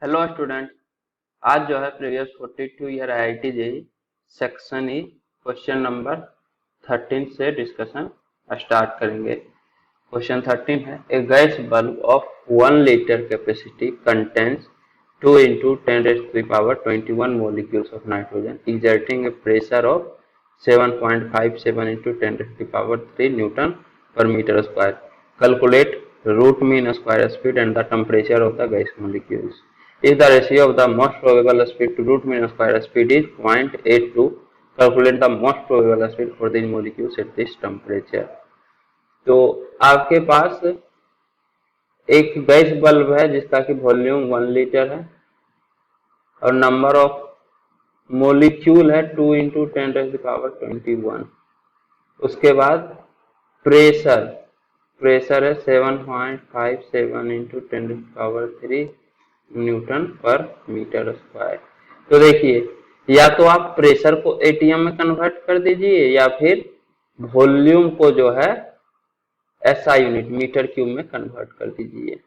Hello student. आज जो है previous 42 year IIT JEE section E question number 13 से डिस्कशन स्टार्ट करेंगे। क्वेश्चन 13 है, a gas bulb of 1 litre capacity contains 2 into 10 raised to the power 21 molecules of nitrogen exerting a pressure of 7.57 into 10 raised to the power 3 Newton per meter square. Calculate root mean square speed and the temperature of the gas molecules. If the ratio of the most probable speed to root mean square speed is 0.82, calculate the most probable speed for these molecules at this temperature. तो आपके पास एक gas bulb है जिसका कि volume 1 litre है और number of molecule है 2 into 10⁻21। उसके बाद प्रेशर प्रेशर है 7.57 इंटू 10⁻3 न्यूटन पर मीटर स्क्वायर। तो देखिए, या तो आप प्रेशर को एटीएम में कन्वर्ट कर दीजिए या फिर वॉल्यूम को जो है एसआई यूनिट मीटर क्यूब में कन्वर्ट कर दीजिए,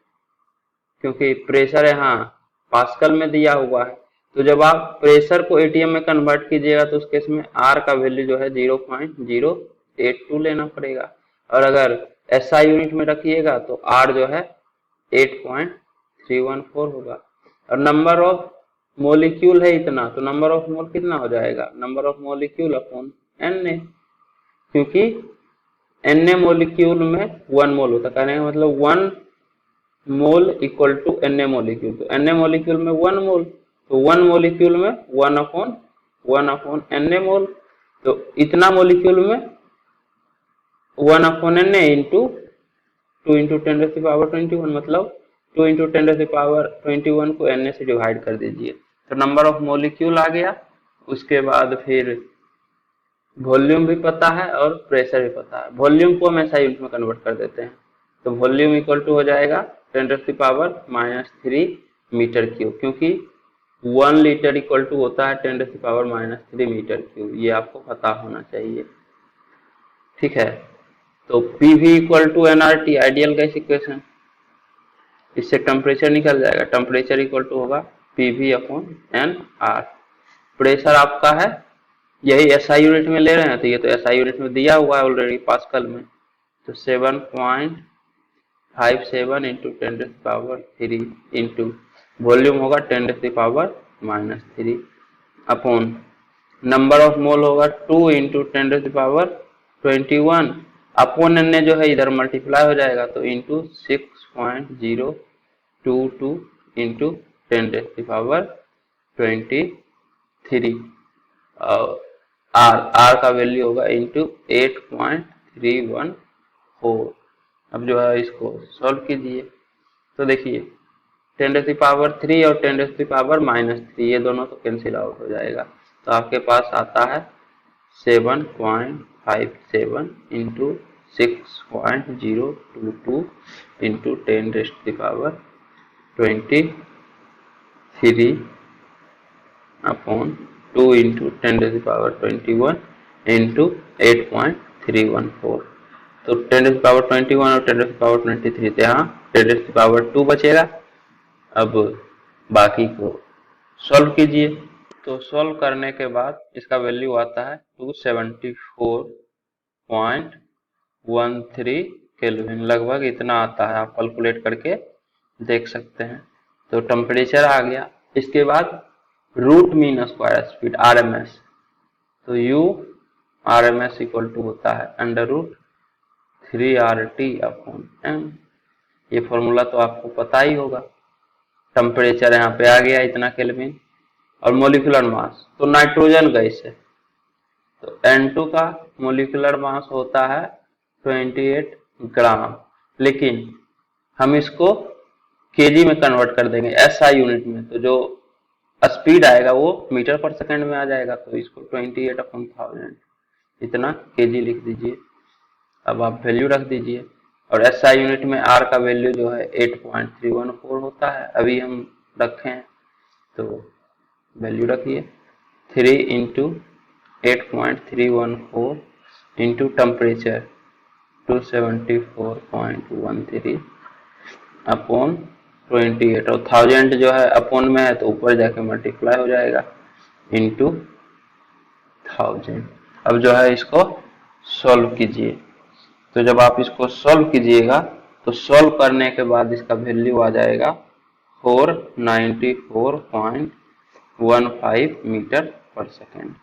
क्योंकि प्रेशर यहाँ पास्कल में दिया हुआ है। तो जब आप प्रेशर को एटीएम में कन्वर्ट कीजिएगा तो उस केस में आर का वैल्यू जो है 0.082 लेना पड़ेगा, और अगर एसआई यूनिट में रखिएगा तो आर जो है 8.314 होगा। और नंबर ऑफ मोलिक्यूल है इतना, तो नंबर ऑफ मोल कितना हो जाएगा, number of molecule upon N, क्योंकि एन मोलिक्यूल में 1 मोल होता है। कहने का मतलब 1 mole equal to N molecule, तो एन मोलिक्यूल में 1 मोल, तो 1 मोलिक्यूल में 1 अपॉन एन मोल, तो इतना मोलिक्यूल में 1 अपॉन एन इंटू 2 इंटू 10⁻21, मतलब 2 इंटू 10⁻21 को एन से डिवाइड कर दीजिए, तो नंबर ऑफ मोलिक्यूल आ गया। उसके बाद फिर वॉल्यूम भी पता है और प्रेशर भी पता है। वॉल्यूम को हम ऐसा यूनिट में कन्वर्ट कर देते हैं, तो वॉल्यूम इक्वल टू हो जाएगा 10⁻³ मीटर क्यूब, क्योंकि 1 लीटर इक्वल टू होता है 10⁻³ मीटर क्यूब, ये आपको पता होना चाहिए। ठीक है, तो PV equal to NRT ideal gas equation, इससे टेम्परेचर निकल जाएगा। टेम्परेचर इक्वल टू होगा PV upon N R. Pressure आपका है, यही एसआई यूनिट में ले रहे हैं, तो ये तो एसआई यूनिट में दिया हुआ है ऑलरेडी पास्कल में, तो 7.57 इंटू 10⁻³ इंटू वॉल्यूम होगा 10⁻³ अपॉन नंबर ऑफ मोल होगा 2 इंटू 10⁻21 अपॉन एन जो है इधर मल्टीप्लाई हो जाएगा, तो इंटू 6.022 इंटू 10⁻23 और आर का वैल्यू होगा इंटू 8.314। अब जो है इसको सॉल्व कीजिए, तो देखिए 10⁻³ और 10⁻³ ये दोनों तो कैंसिल आउट हो जाएगा, तो आपके पास आता है 7.57 into 6.022 into 10⁻23 upon 2 into 10⁻21 into 8.314। तो 10⁻21 और 10⁻23 तो यहाँ 10⁻2 बचेगा। अब बाकी को सॉल्व कीजिए, तो सॉल्व करने के बाद इसका वैल्यू आता है 274.13 केल्विन, लगभग इतना आता है, आप कैलकुलेट करके देख सकते हैं। तो टेम्परेचर आ गया। इसके बाद root mean square speed RMS, तो यू आरएमएस इक्वल टू होता है √3RT अपॉन एम। ये फॉर्मूला तो आपको पता ही होगा। टेम्परेचर यहाँ पे आ गया इतना केल्विन, और मोलिकुलर मास, तो नाइट्रोजन गैस है, तो N2 का मोलिकुलर मास होता है 28 ग्राम, लेकिन हम इसको केजी में कन्वर्ट कर देंगे एसआई यूनिट में, तो जो स्पीड आएगा वो मीटर पर सेकंड में आ जाएगा, तो इसको 28/1000 इतना केजी लिख दीजिए। अब आप वैल्यू रख दीजिए, और एसआई यूनिट में आर का वैल्यू जो है 8.314 होता है, अभी हम रखे हैं, तो वैल्यू रखिए 3 इंटू 8.314 इंटू टेम्परेचर 274.13 अपॉन 28 और 1000 जो है अपॉन में है तो ऊपर जाके मल्टीप्लाई हो जाएगा इंटू 1000। अब जो है इसको सॉल्व कीजिए। तो जब आप इसको सॉल्व कीजिएगा तो सॉल्व करने के बाद इसका वैल्यू आ जाएगा 494.15 मीटर पर सेकेंड।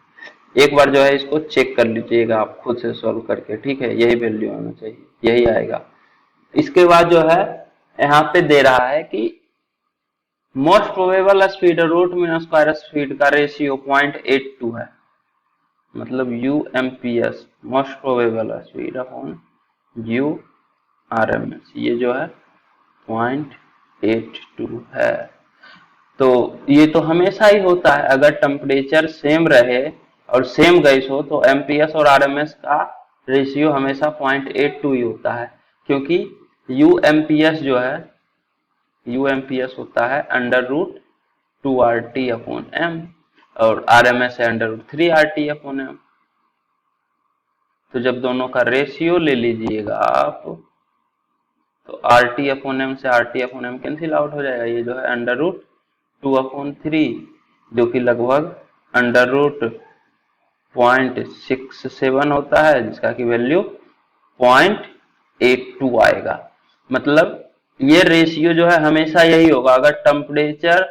एक बार जो है इसको चेक कर लीजिएगा आप खुद से सॉल्व करके, ठीक है, यही वैल्यू आना चाहिए, यही आएगा। इसके बाद जो है यहाँ पे दे रहा है कि most probable speed root mean square speed का रेशियो 0.82 है, मतलब UMPS most probable speed upon URMS, ये जो है 0.82 है। तो ये तो हमेशा ही होता है, अगर टेम्परेचर सेम रहे और सेम गैस हो तो एमपीएस और आरएमएस का रेशियो हमेशा 0.82 ही होता है, क्योंकि यूएमपीएस जो है यूएमपीएस होता है under root 2RT upon M और आरएमएस है under root 3RT upon M. तो जब दोनों का रेशियो ले लीजिएगा आप तो RT अपॉन एम से RT upon M cancel out हो जाएगा, ये जो है अंडर रूट 2/3 जो कि लगभग अंडर रूट 0.67 होता है, जिसका की वैल्यू 0.82 आएगा। मतलब ये रेशियो जो है हमेशा यही होगा अगर टेम्परेचर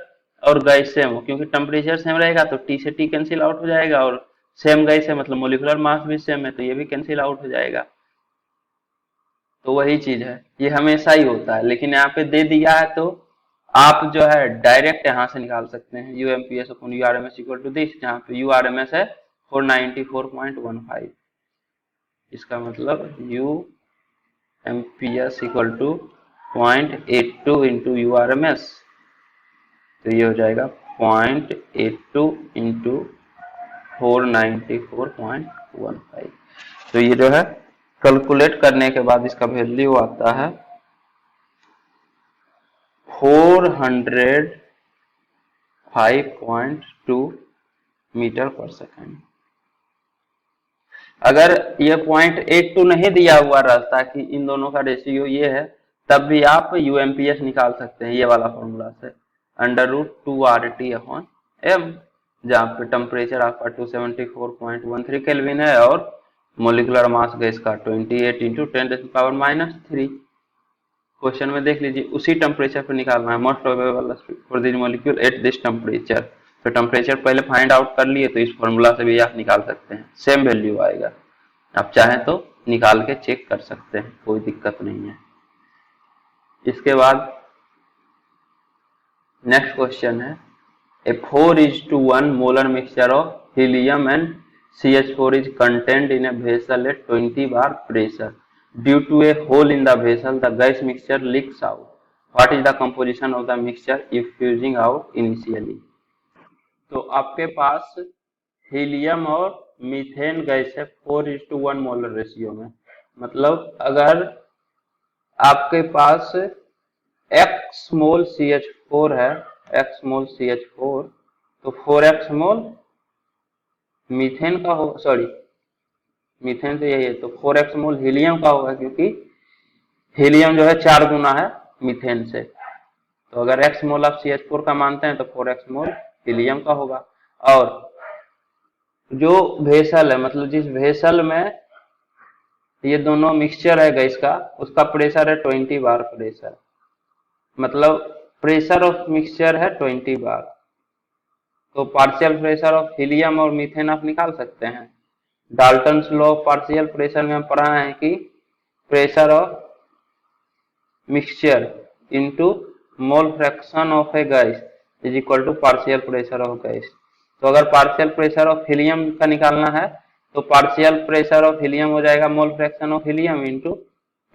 और गैस सेम हो, क्योंकि टेम्परेचर सेम रहेगा तो T से T कैंसिल आउट हो जाएगा और सेम गैस है मतलब मोलिकुलर मास भी सेम है तो ये भी कैंसिल आउट हो जाएगा। तो वही चीज है, ये हमेशा ही होता है, लेकिन यहाँ पे दे दिया है तो आप जो है डायरेक्ट यहाँ से निकाल सकते हैं यूएमपीएस अपॉन यूआरएमएस इक्वल टू दिस, जहाँ पे यूआरएमएस है 494.15, इसका मतलब यूएमपीएस इक्वल टू 0.82 इंटू यूआरएमएस, तो ये हो जाएगा 0.82 इंटू 494.15। तो ये जो है कैलकुलेट करने के बाद इसका वैल्यू आता है 405.2 मीटर पर सेकेंड। अगर ये 0.82 नहीं दिया हुआ रहता कि इन दोनों का रेशियो ये है, तब भी आप यूएमपीएस निकाल सकते हैं ये वाला फॉर्मूला से, under root 2RT upon M, जहाँ पे टेम्परेचर आपका 274.13 केल्विन है और मोलिकुलर मास गैस का 28 इंटू 10⁻³ क्वेश्चन में देख लीजिए उसी टेम्परेचर पर निकालना है, most probable for this molecule at this temperature. तो टेम्परेचर पहले फाइंड आउट कर लिए तो इस फॉर्मूला से भी आप निकाल सकते हैं, सेम वैल्यू आएगा। आप चाहें तो निकाल के चेक कर सकते हैं, कोई दिक्कत नहीं है। इसके बाद नेक्स्ट क्वेश्चन है ए 4:1 molar mixture of helium and CH4 is contained in a vessel at 20 bar pressure. Due to a hole in the vessel, the gas mixture leaks out. What is the composition of the mixture if fusing out initially? तो आपके पास helium और methane gas है 4:1 molar ratio में, मतलब अगर आपके पास x मोल CH4 है, x मोल CH4 तो 4x मोल मीथेन का हो, सॉरी मीथेन तो यही है, तो 4x मोल हीलियम का होगा, क्योंकि हीलियम जो है 4 गुना है मीथेन से। तो अगर x मोल आप CH4 का मानते हैं तो 4x मोल हीलियम का होगा। और जो वेसल है, मतलब जिस वेसल में ये दोनों मिक्सचर है गैस का, उसका प्रेशर है 20 बार प्रेशर, मतलब प्रेशर ऑफ मिक्सचर है 20 बार। तो पार्शियल प्रेशर ऑफ हीलियम और मीथेन आप निकाल सकते हैं। Dalton's law of partial pressure में हम पढ़ा है कि pressure of mixture into mole fraction of a gas is equal to partial pressure of gas. तो अगर पार्शियल प्रेशर ऑफ हीलियम का निकालना है तो पार्शियल प्रेशर ऑफ हीलियम हो जाएगा mole fraction of helium into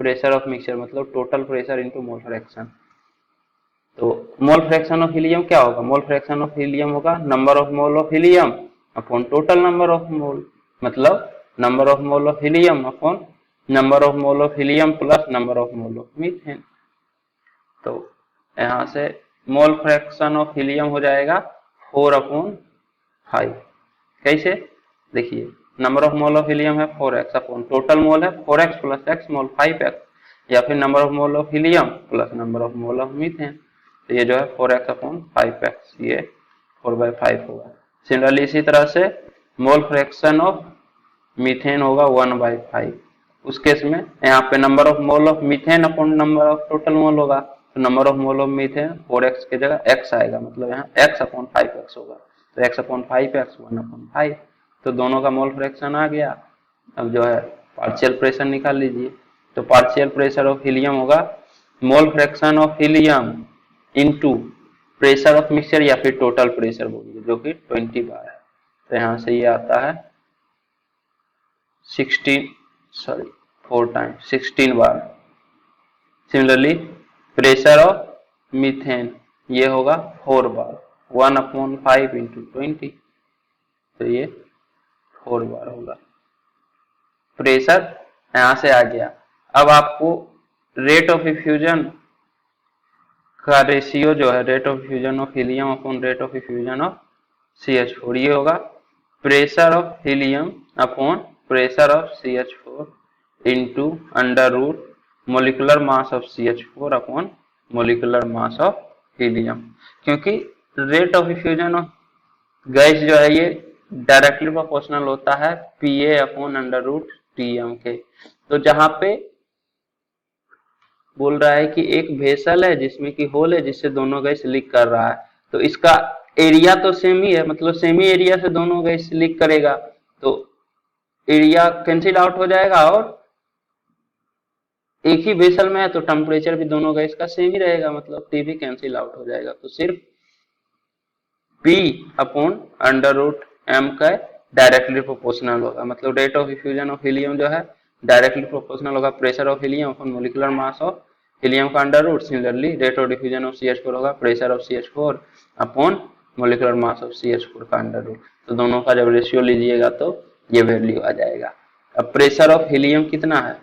pressure of mixture, मतलब total pressure into mole fraction. तो मोल फ्रैक्शन ऑफ हीलियम क्या होगा, मोल फ्रैक्शन ऑफ हीलियम होगा number of mole of helium upon total number of mole, मतलब number of mole of helium upon number of mole of helium plus number of mole of methane. तो यहाँ से मोल fraction of helium हो जाएगा 4/5। कैसे, देखिए number of mole of helium है 4x upon total mole है 4x प्लस x मोल 5x, या फिर number of mole of helium plus number of mole of methane. तो ये जो है 4x/5x, ये 4/5 होगा। सिमिलरली इसी तरह से मोल फ्रैक्शन ऑफ मीथेन होगा 1/5। उस केस में यहाँ पे number of mole of methane upon number of total mole होगा, तो number of mole of methane 4x की जगह x आएगा, मतलब यहाँ x/5x होगा। तो x/5x 1/5, तो दोनों का मोल फ्रैक्शन आ गया। अब जो है पार्शियल प्रेशर निकाल लीजिए। तो पार्शियल प्रेशर ऑफ हीलियम होगा mole fraction of helium into pressure of mixture या फिर टोटल प्रेशर बोलिए, जो कि 20 बार है। तो यहाँ से ये आता है 4 times 16 bar. Similarly pressure of methane ये होगा 4 बार, 1/5 इंटू 20, तो ये 4 बार होगा। प्रेशर यहां से आ गया। अब आपको रेट ऑफ इफ्यूजन का रेशियो जो है, rate of effusion of helium upon rate of effusion of CH4, ये होगा pressure of helium upon pressure of CH4 into under root molecular mass of CH4 upon molecular mass of helium. क्योंकि rate of effusion of gas जो है ये directly proportional होता है Pa upon under root Tm के। तो जहां पे बोल रहा है कि एक वेसल है जिसमें कि होल है जिससे दोनों गैस लीक कर रहा है, तो इसका एरिया तो सेम ही है, मतलब सेम ही एरिया से दोनों गैस लीक करेगा, तो एरिया कैंसिल आउट हो जाएगा। और एक ही वेसल में है तो टेम्परेचर भी दोनों गैस का सेम ही रहेगा, मतलब T भी कैंसिल आउट हो जाएगा। तो सिर्फ P upon under root M का डायरेक्टली प्रोपोर्शनल होगा, मतलब rate of effusion of helium जो है डायरेक्टली प्रोपोर्शनल होगा pressure of helium upon molecular mass of helium का under root. Similarly rate of diffusion of CH4 होगा pressure of CH4 upon molecular mass of CH4 का under root. तो दोनों का जब रेशियो लीजिएगा तो ये वैल्यू आ जाएगा। अब प्रेशर ऑफ हीलियम कितना है,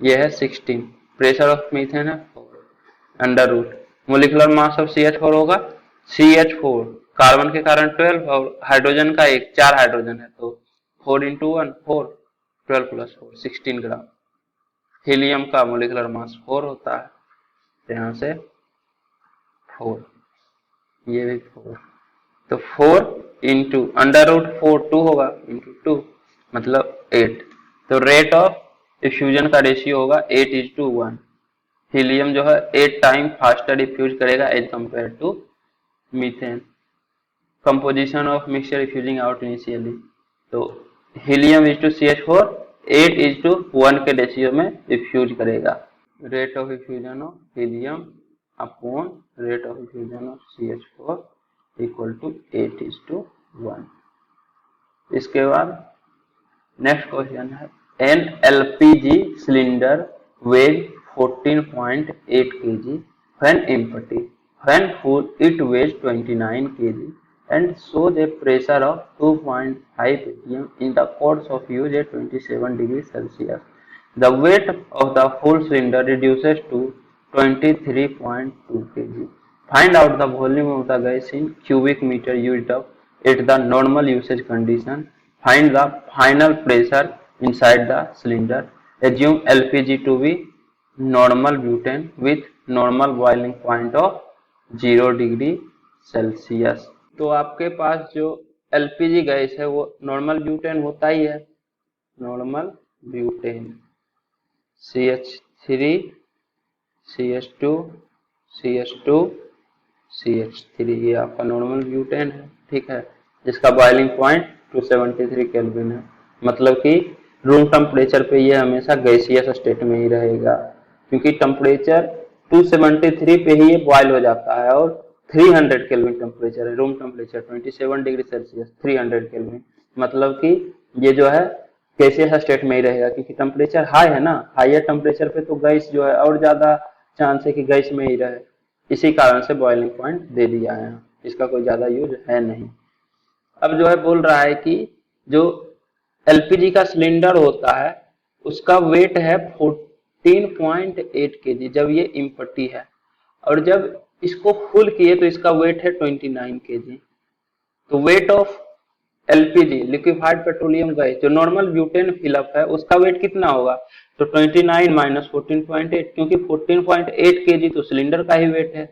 ये है 16, प्रेशर ऑफ मीथेन है 4 under root, molecular mass of CH4 होगा CH4, कार्बन के कारण 12 और हाइड्रोजन का 1, 4 हाइड्रोजन है, तो 4 इंटू 1 4, 12 प्लस 4 16 ग्राम। हीलियम का मोलिकुलर मास 4 होता है, तो यहाँ से 4, ये भी 4, तो 4 इंटू अंडर रूट 4 2 होगा इंटू 2 मतलब 8। तो रेट ऑफ डिफ्यूजन का रेशियो होगा 8:1। हीलियम जो है 8 टाइम फास्टर डिफ्यूज करेगा as compare to methane. Composition of mixture diffusing out initially, तो हीलियम इज टू CH4 8:1 के रेशियो में डिफ्यूज करेगा। Rate of diffusion of helium upon rate of diffusion of CH4 equal to 8:1। इसके बाद next question है, an LPG cylinder weighs 14.8 kg when empty, when full it weighs 29 kg and shows a pressure of 2.5 atm in the course of use at 27 degrees Celsius. The weight of the full cylinder reduces to 23.2 kg. Find out the volume of the gas in cubic meter used up at the normal usage condition. Find the final pressure inside the cylinder. Assume LPG to be normal butane with normal boiling point of 0 degree Celsius. तो आपके पास जो LPG gas है वो normal butane होता ही है, normal butane CH3 CH2 CH2 CH3, ये आपका normal butane है, ठीक है, जिसका बॉइलिंग पॉइंट 273 केल्विन है। मतलब कि रूम टेम्परेचर पे ये हमेशा गैसियस स्टेट में ही रहेगा, क्योंकि टेम्परेचर 273 पे ही ये बॉयल हो जाता है और 300 केल्विन टेम्परेचर है, room temperature 27 degree Celsius 300 kelvin, मतलब कि ये जो है गैसियस स्टेट में ही रहेगा, क्योंकि टेम्परेचर हाई है ना, हाईयर टेम्परेचर पे तो गैस जो है और ज्यादा चांस है कि गैस में ही रहे, इसी कारण से बॉइलिंग पॉइंट दे दिया है, इसका कोई ज्यादा यूज है नहीं। अब जो है बोल रहा है कि जो LPG का सिलेंडर होता है उसका वेट है 14.8 kg जब ये इम्पटी है, और जब इसको फुल किए तो इसका वेट है 29 kg। तो weight of LPG liquefied petroleum gas जो नॉर्मल ब्यूटेन फिलअप है उसका वेट कितना होगा, तो 29 माइनस 14.8, क्योंकि 14.8 kg तो सिलेंडर का ही वेट है,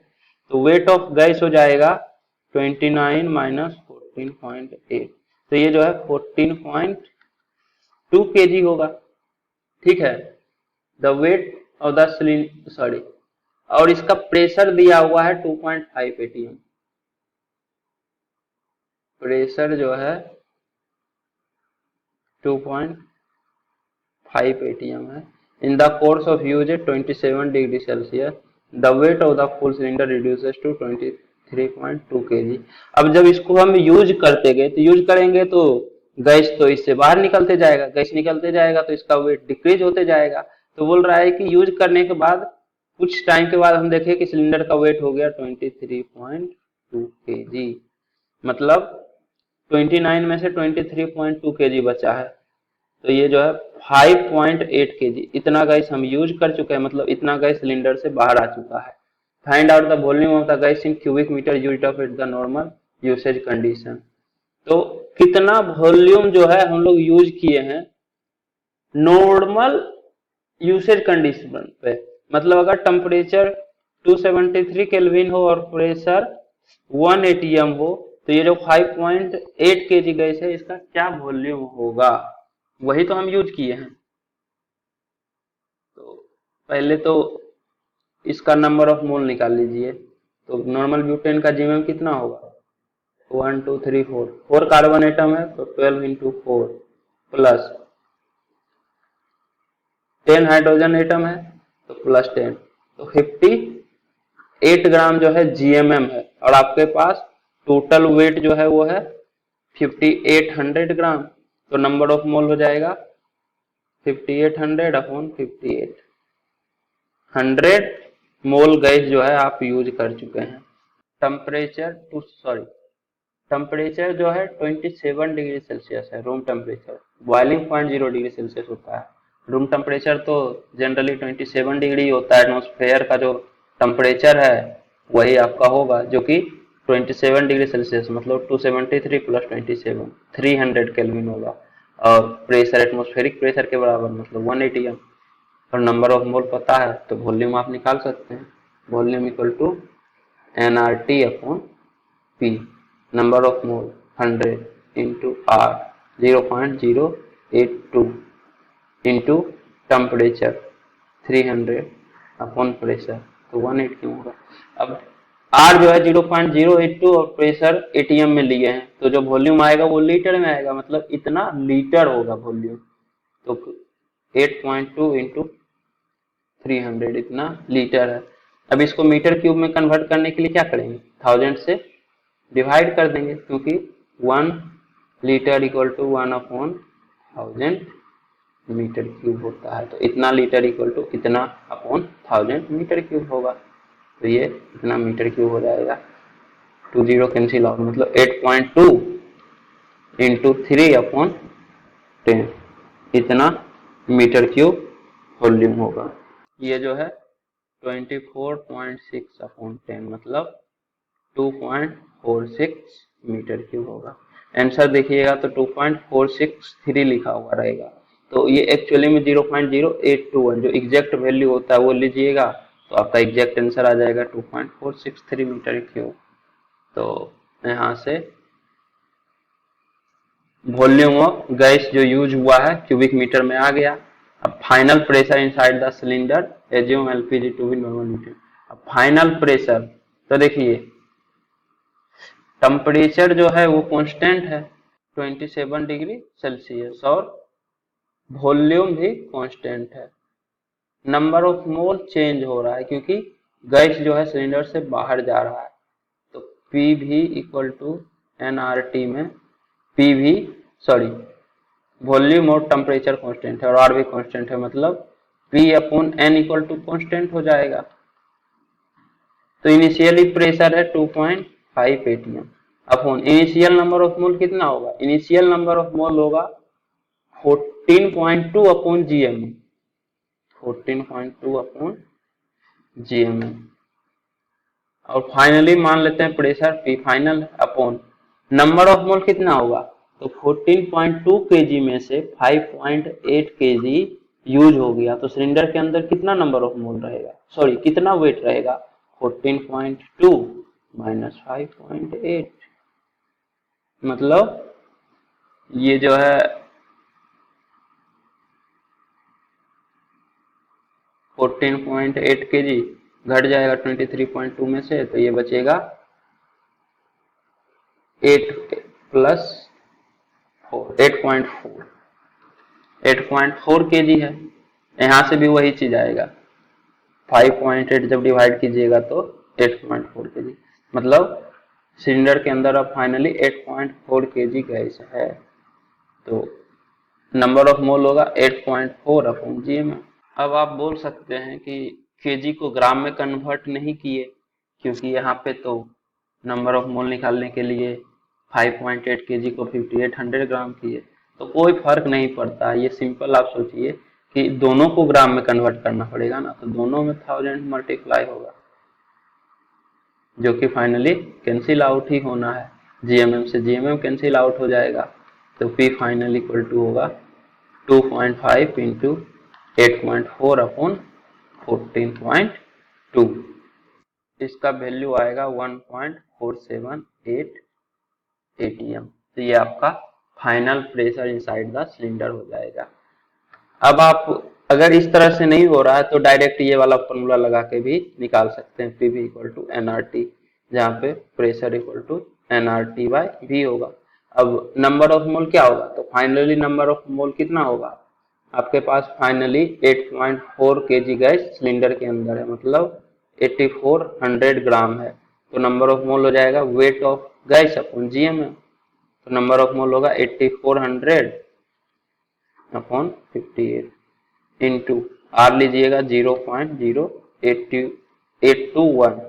तो वेट ऑफ गैस हो जाएगा 29 माइनस 14.8, तो ये जो है 14.2 kg होगा। ठीक है, the weight of the cylinder, sorry, और इसका प्रेशर दिया हुआ है 2.5 atm। प्रेशर जो है 2.5 atm है। In the course of use 27 degree Celsius the weight of the full cylinder reduces to 23.2 kg। अब जब इसको हम यूज करते गए तो यूज करेंगे तो गैस तो इससे बाहर निकलते जाएगा, गैस निकलते जाएगा तो इसका वेट डिक्रीज होते जाएगा। तो बोल रहा है कि यूज करने के बाद कुछ टाइम के बाद हम देखें कि सिलेंडर का वेट हो गया 23.2 kg, मतलब 29 में से 23.2 kg बचा है। तो ये जो है 5.8 kg, इतना गैस हम यूज कर चुके हैं, मतलब इतना गैस सिलेंडर से बाहर आ चुका है। Find out the volume of the gas in cubic metre used up at the normal usage condition. तो कितना वॉल्यूम जो है हम लोग यूज किए हैं नॉर्मल यूसेज कंडीशन पे, मतलब अगर टेम्परेचर 273 केल्विन हो और प्रेशर 1 atm हो, तो ये जो 5.8 kg गैस है इसका क्या वॉल्यूम होगा, वही तो हम यूज किए हैं। तो पहले तो इसका नंबर ऑफ मोल निकाल लीजिए। तो नॉर्मल ब्यूटेन का जीएमएम कितना होगा, 1 2 3 4, 4 कार्बन एटम है तो 12 इंटू 4 प्लस 10 हाइड्रोजन एटम है तो प्लस 10, तो 58 ग्राम जो है जीएमएम है। और आपके पास टोटल वेट जो है वो है 5800 ग्राम, तो नंबर ऑफ मोल हो जाएगा 5800 अपॉन 58, 100 मोल गैस जो है आप यूज कर चुके हैं। टेम्परेचर जो है 27 डिग्री सेल्सियस है room temperature, boiling point 0 degree Celsius होता है। रूम टेम्परेचर तो जनरली 27 डिग्री होता है, एटमॉस्फेयर का जो टेम्परेचर है वही आपका होगा, जो कि 27 डिग्री सेल्सियस मतलब 273 प्लस 27 300 केल्विन होगा। और प्रेशर एटमॉस्फेरिक प्रेशर के बराबर मतलब 1 atm। और नंबर ऑफ मोल पता है तो वॉल्यूम आप निकाल सकते हैं, volume equal to nRT upon P, number of mole 100 into R 0.082 into temperature 300 upon pressure, तो 180 क्यों होगा। अब R जो है 0.082 और प्रेशर एटीएम में लिए हैं, तो जो वॉल्यूम आएगा वो लीटर में आएगा, मतलब इतना लीटर होगा वॉल्यूम। तो 8.2 इंटू 300 इतना लीटर है। अब इसको मीटर क्यूब में कन्वर्ट करने के लिए क्या करेंगे, 1000 से डिवाइड कर देंगे, क्योंकि 1 litre equal to 1 upon 1000 metre cube होता है। तो इतना लीटर इक्वल टू इतना अपॉन 1000 मीटर क्यूब होगा, तो ये इतना मीटर क्यूब हो जाएगा। 2 0 कैंसिल आउट, मतलब 8.2 इंटू 3 अपॉन 10 इतना मीटर क्यूब वॉल्यूम होगा। ये जो है 24.6 अपॉन 10 मतलब 2.46 मीटर क्यूब होगा। आंसर देखिएगा तो 2.463 लिखा हुआ रहेगा, तो ये एक्चुअली में 0.0821 जो एग्जैक्ट वैल्यू होता है वो लीजिएगा, तो आपका एग्जैक्ट आंसर आ जाएगा 2.463 मीटर क्यूब। तो यहाँ से वॉल्यूम ऑफ गैस जो यूज हुआ है क्यूबिक मीटर में आ गया। अब final pressure inside the cylinder assume LPG to be normal metre. अब फाइनल प्रेशर तो देखिए टेम्परेचर जो है वो कांस्टेंट है 27 डिग्री सेल्सियस और वॉल्यूम भी कांस्टेंट है। नंबर ऑफ मोल चेंज हो रहा है क्योंकि गैस जो है सिलेंडर से बाहर जा रहा है, तो पी भी इक्वल टू nRT में पी भी वॉल्यूम और टेम्परेचर कांस्टेंट है और आर भी कांस्टेंट है, मतलब P upon N equal to constant हो जाएगा। तो इनिशियली प्रेशर है 2.5 atm upon initial number of mole कितना होगा, इनिशियल नंबर ऑफ मोल होगा 14.2 अपॉन जीएमए, 14.2 अपॉन जीएमए। और फाइनली मान लेते हैं pressure P final upon number of mole कितना होगा, तो 14.2 kg में से 5.8 kg यूज हो गया, तो सिलेंडर के अंदर कितना नंबर ऑफ मोल रहेगा, कितना वेट रहेगा 14.2 माइनस 5.8, मतलब ये जो है 14.8 kg घट जाएगा 23.2 में से, तो ये बचेगा 8 प्लस 4, 8.4 kg है। यहाँ से भी वही चीज आएगा, 5.8 जब डिवाइड कीजिएगा तो 8.4 kg, मतलब सिलेंडर के अंदर अब फाइनली 8.4 kg गैस है। तो नंबर ऑफ मोल होगा 8.4 अपॉन GMM। अब आप बोल सकते हैं कि केजी को ग्राम में कन्वर्ट नहीं किए, क्योंकि यहाँ पे तो नंबर ऑफ मोल निकालने के लिए 5.8 केजी को 5800 ग्राम किए, तो कोई फर्क नहीं पड़ता। ये सिंपल आप सोचिए कि दोनों को ग्राम में कन्वर्ट करना पड़ेगा ना, तो दोनों में 1000 मल्टीप्लाई होगा, जो कि फाइनली कैंसिल आउट ही होना है। जीएमएम से जीएमएम कैंसिल आउट हो जाएगा, तो पी फाइनल इक्वल टू होगा 2.5 इंटू 8.4 अपॉन 14.2। इसका वैल्यू आएगा 1.478 atm। तो ये आपका final pressure inside the cylinder हो जाएगा। अब आप अगर इस तरह से नहीं हो रहा है तो डायरेक्ट ये वाला फॉर्मूला लगा के भी निकाल सकते हैं, पीवी इक्वल टू एनआरटी, जहाँ पे pressure equal to NRT by V होगा। अब नंबर ऑफ मोल क्या होगा, तो फाइनली नंबर ऑफ मोल कितना होगा आपके पास, फाइनली 8.4 kg गैस सिलेंडर के अंदर है, मतलब 8400 ग्राम है। तो नंबर ऑफ मोल हो जाएगा weight of gas upon GMM, तो नंबर ऑफ मोल होगा 8400 अपॉन 58 इंटू आर लीजिएगा 0.0821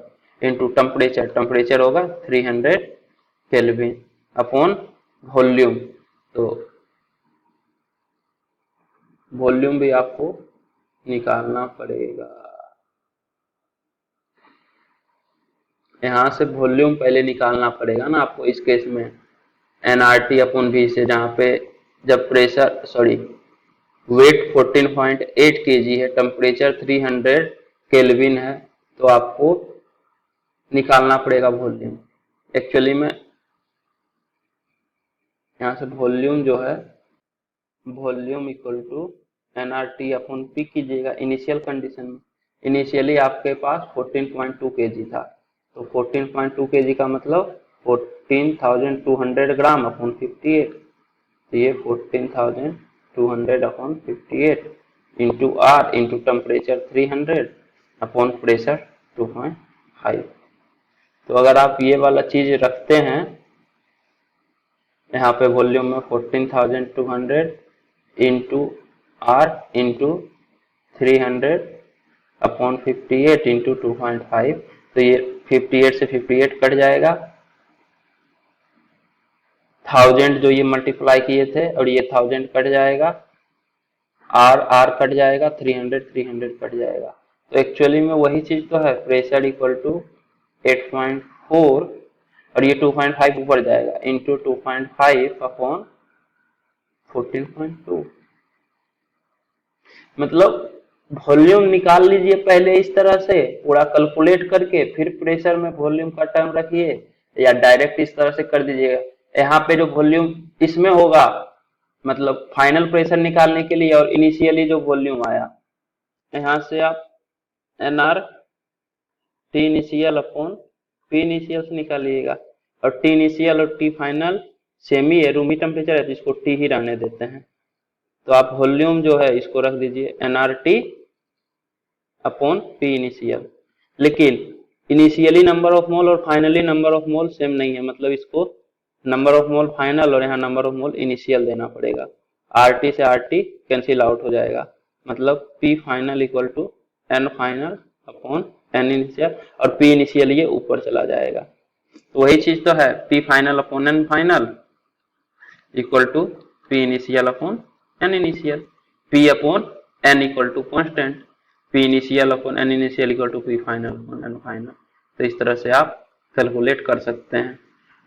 इंटू टेम्परेचर, टेम्परेचर होगा 300 केल्विन अपॉन वॉल्यूम। तो वॉल्यूम भी आपको निकालना पड़ेगा, यहां से वॉल्यूम पहले निकालना पड़ेगा ना आपको इस केस में, एनआरटी अपॉन वी से, जहां पे जब प्रेशर वेट 14.8 kg है, टेम्परेचर 300 केल्विन है, तो आपको निकालना पड़ेगा वॉल्यूम। एक्चुअली में यहाँ से वॉल्यूम जो है, volume equal to NRT upon P कीजिएगा इनिशियल कंडीशन में। इनिशियली आपके पास 14.2 kg था, तो 14.2 kg का मतलब 14,200 ग्राम अपॉन 58, तो ये 14,200 अपॉन 58 into R into temperature 300 upon pressure 2.5। तो अगर आप ये वाला चीज रखते हैं यहाँ पे वॉल्यूम में 14,200 into R into 300 upon 58 into 2.5, तो ये 58 से 58 कट जाएगा, 1000 जो ये मल्टीप्लाई किए थे और ये 1000 कट जाएगा, आर कट जाएगा, 300 कट जाएगा। तो एक्चुअली में वही चीज तो है, प्रेशर इक्वल टू 8.4 और ये 2.5 ऊपर जाएगा इंटू 2.5 अपॉन 14.2, मतलब वॉल्यूम निकाल लीजिए पहले इस तरह से पूरा कैलकुलेट करके, फिर प्रेशर में वॉल्यूम का टर्म रखिए, या डायरेक्ट इस तरह से कर दीजिएगा। यहाँ पे जो वॉल्यूम इसमें होगा, मतलब फाइनल प्रेशर निकालने के लिए, और इनिशियली जो वॉल्यूम आया, यहाँ से आप NR T initial upon P initial से निकालिएगा, और टी इनिशियल और टी फाइनल सेम ही है, रूमी टेम्परेचर है तो इसको टी ही रहने देते हैं। तो आप वॉल्यूम जो है इसको रख दीजिए एनआरटी अपॉन पी इनिशियल, लेकिन इनिशियली नंबर ऑफ मोल और finally number of mole same नहीं है, मतलब इसको नंबर ऑफ मोल फाइनल और यहाँ नंबर ऑफ मोल इनिशियल देना पड़ेगा। आरटी से आरटी कैंसिल आउट हो जाएगा, मतलब P final equal to N final upon N initial, और पी इनिशियल ये ऊपर चला जाएगा। तो वही चीज तो है, P final upon N final equal to P initial upon N initial, P upon N equal to constant, P initial upon N initial equal to P final upon N final. तो इस तरह से आप कैलकुलेट कर सकते हैं।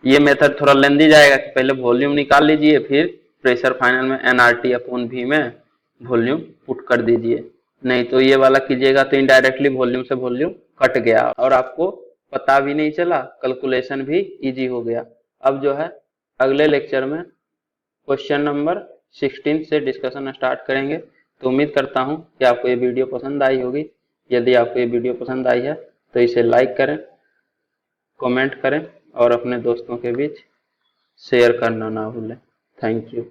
ये method थोड़ा लेंदी जाएगा कि पहले वॉल्यूम निकाल लीजिए, फिर प्रेशर फाइनल में एनआरटी अपॉन वी में वॉल्यूम पुट कर दीजिए, नहीं तो ये वाला कीजिएगा तो इनडायरेक्टली वॉल्यूम से वॉल्यूम कट गया और आपको पता भी नहीं चला, कैलकुलेशन भी इजी हो गया। अब जो है अगले लेक्चर में क्वेश्चन नंबर 16 से डिस्कशन स्टार्ट करेंगे। तो उम्मीद करता हूं कि आपको ये वीडियो पसंद आई होगी। यदि आपको ये वीडियो पसंद आई है तो इसे लाइक करें, कमेंट करें और अपने दोस्तों के बीच शेयर करना ना भूलें। Thank you.